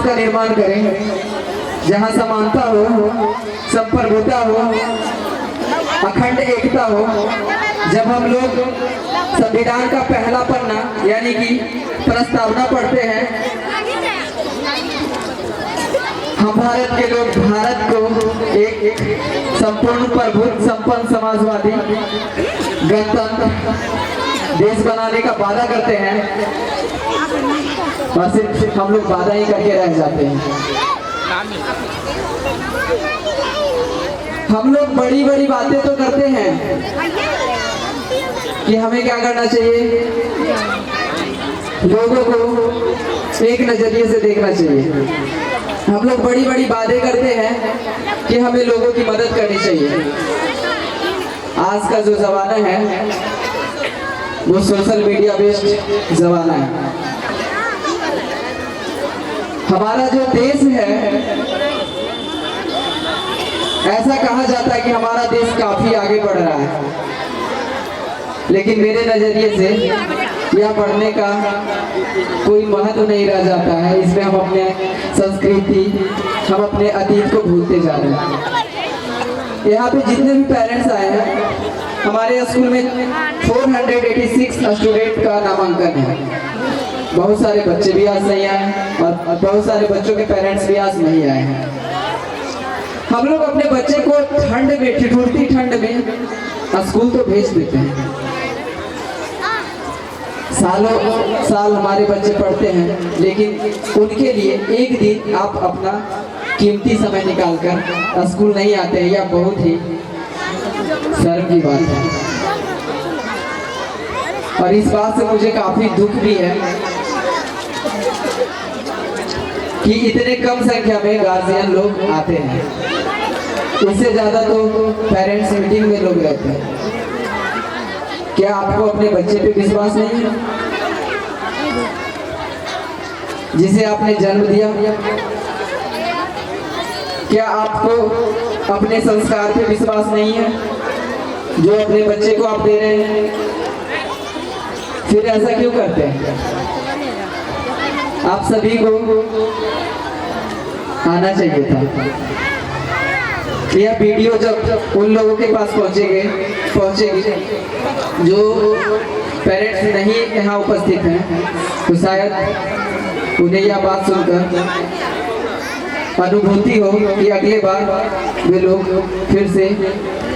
का निर्माण करें जहाँ समानता हो, संप्रभुता हो, अखंड एकता हो। जब हम लोग संविधान का पहला पन्ना यानी कि प्रस्तावना पढ़ते हैं, हम भारत के लोग भारत को एक संपूर्ण प्रभुत्व संपन्न समाजवादी गणतंत्र देश बनाने का वादा करते हैं और सिर्फ हम लोग वादा ही करके रह जाते हैं। हम लोग बड़ी बड़ी बातें तो करते हैं कि हमें क्या करना चाहिए, लोगों को एक नजरिए से देखना चाहिए। हम लोग बड़ी बड़ी बातें करते हैं कि हमें लोगों की मदद करनी चाहिए। आज का जो जमाना है वो सोशल मीडिया बेस्ड जमाना है। हमारा जो देश है, ऐसा कहा जाता है कि हमारा देश काफी आगे बढ़ रहा है, लेकिन मेरे नजरिए से यह बढ़ने का कोई महत्व नहीं रह जाता है। इसमें हम अपने संस्कृति, हम अपने अतीत को भूलते जा रहे हैं। यहाँ पे जितने भी पेरेंट्स आए हैं, हमारे स्कूल में 486 स्टूडेंट का नामांकन है। बहुत सारे बच्चे भी आज नहीं आए और बहुत सारे बच्चों के पेरेंट्स भी आज नहीं आए हैं। हम लोग अपने बच्चे को ठंड में, ठिठुरती ठंड में स्कूल तो भेज देते हैं। सालों साल हमारे बच्चे पढ़ते हैं, लेकिन उनके लिए एक दिन आप अपना कीमती समय निकालकर स्कूल नहीं आते हैं, यह बहुत ही शर्म की बात है। और इस बात से मुझे काफी दुख भी है कि इतने कम संख्या में गार्जियन लोग आते हैं। इससे ज्यादा तो पेरेंट्स मीटिंग में लोग रहते हैं। क्या आपको अपने बच्चे पे विश्वास नहीं है जिसे आपने जन्म दिया? क्या आपको अपने संस्कार पे विश्वास नहीं है जो अपने बच्चे को आप दे रहे हैं? फिर ऐसा क्यों करते हैं? आप सभी को आना चाहिए था। यह वीडियो जब उन लोगों के पास पहुंचेगी जो पेरेंट्स नहीं यहाँ उपस्थित हैं, तो शायद उन्हें यह बात सुनकर अनुभूति हो कि अगले बार वे लोग फिर से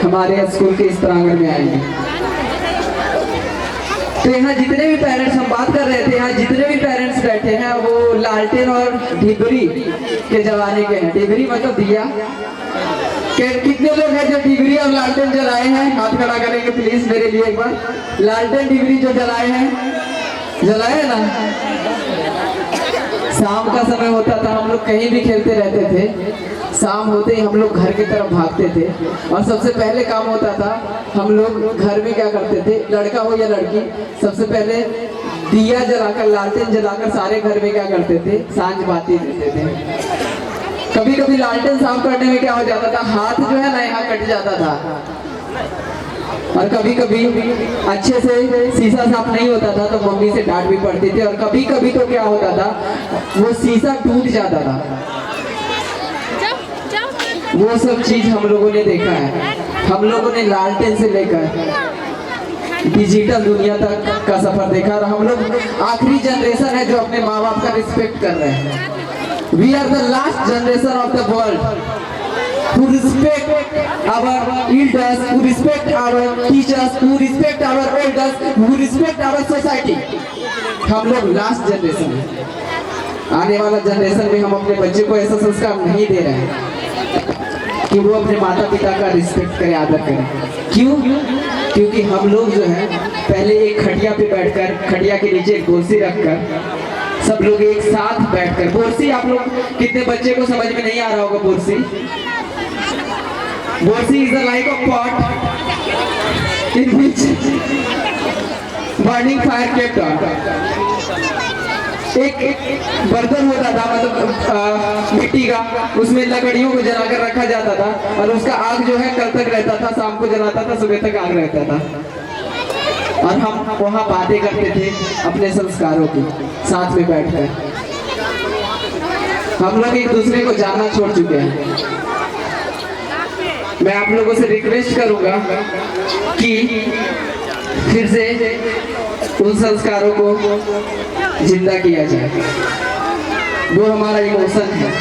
हमारे स्कूल के इस प्रांगण में आएंगे। तो यहाँ जितने भी पेरेंट्स, हम बात कर रहे थे, यहाँ जितने भी पेरेंट्स बैठे हैं वो लालटेन और ढिबरी के जमाने के हैं। ढिबरी मतलब दिया। कितने लोग हैं जो ढिबरी और लालटेन जलाए हैं? हाथ खड़ा करेंगे प्लीज मेरे लिए एक बार। लालटेन ढिबरी जो जलाए हैं, जलाए ना? शाम का समय होता था, हम लोग कहीं भी खेलते रहते थे। शाम होते ही हम लोग घर की तरफ भागते थे और सबसे पहले काम होता था, हम लोग घर में क्या करते थे, लड़का हो या लड़की, सबसे पहले दिया जलाकर, लालटेन जलाकर सारे घर में क्या करते थे, सांझ बाती देते थे। कभी कभी लालटेन साफ करने में क्या हो जाता था, हाथ जो है ना यहाँ कट जाता था। और कभी कभी अच्छे से शीशा साफ नहीं होता था तो मम्मी से डांट भी पड़ती थी। और कभी कभी तो क्या होता था, वो शीशा टूट जाता था। वो सब चीज हम लोगों ने देखा है। हम लोगों ने लालटेन से लेकर डिजिटल दुनिया तक का सफर देखा। और हम लोग आखिरी जनरेशन है जो अपने माँ बाप का रिस्पेक्ट कर रहे हैं। We are the last generation of the world who respect our elders, who respect our teachers, who respect our elders, who respect our society. हम लोग लास्ट जनरेशन है। आने वाला जनरेशन में हम अपने बच्चे को ऐसा संस्कार नहीं दे रहे हैं कि वो अपने माता पिता का रिस्पेक्ट करे, आदर करे। क्यों? क्योंकि हम लोग जो है पहले एक खटिया पे बैठकर, खटिया के नीचे एक कुर्सी रखकर सब लोग एक साथ बैठकर, बोरसी, आप लोग कितने बच्चे को समझ में Nahi आ रहा होगा बोरसी? Borsi is the like of pot in which burning fire kept on. एक बर्तन होता था, मतलब मिट्टी का, उसमें लकड़ियों को जलाकर रखा जाता था और उसका आग जो है कल तक रहता था, शाम को जलाता था, सुबह तक आग रहता था। और हम वहाँ बातें करते थे अपने संस्कारों की, साथ में बैठकर। हम लोग एक दूसरे को जानना छोड़ चुके हैं। मैं आप लोगों से रिक्वेस्ट करूंगा कि फिर से उन संस्कारों को जिंदा किया जाए, वो हमारा इमोशन है।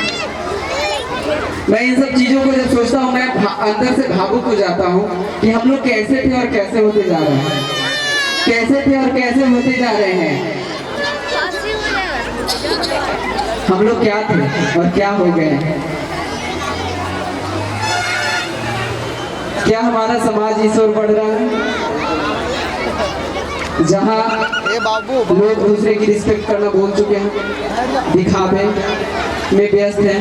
मैं इन सब चीजों को जब सोचता हूँ मैं अंदर से भावुक हो जाता हूँ कि हम लोग कैसे थे और कैसे होते जा रहे हैं, कैसे थे और कैसे होते जा रहे हैं। हम लोग क्या थे और क्या हो गए हैं। क्या हमारा समाज इस ओर बढ़ रहा है जहाँ लोग दूसरे की रिस्पेक्ट करना भूल चुके हैं, दिखावे में व्यस्त हैं,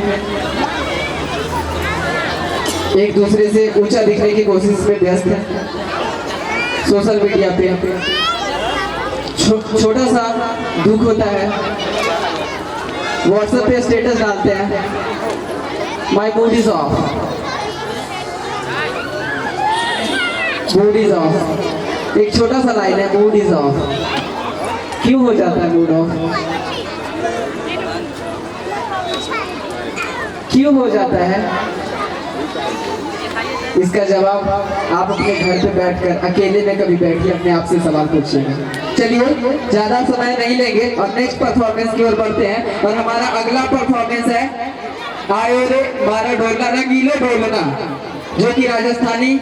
एक दूसरे से ऊंचा दिखने की कोशिश में व्यस्त हैं। सोशल मीडिया पे छोटा सा दुख होता है, व्हाट्सएप पे स्टेटस डालते हैं, my mood is of, mood is of. एक छोटा सा लाइन है, मूड इज ऑफ। क्यों हो जाता है मूड ऑफ? क्यों हो जाता है? इसका जवाब आप अपने घर पे बैठकर अकेले में कभी बैठिए, अपने आप से सवाल पूछिएगा। चलिए ज्यादा समय नहीं लेंगे और नेक्स्ट परफॉर्मेंस की ओर बढ़ते हैं। और हमारा अगला परफॉर्मेंस है आयो रे मारा ढोलना, रंगीलो ढोलना, जो कि राजस्थानी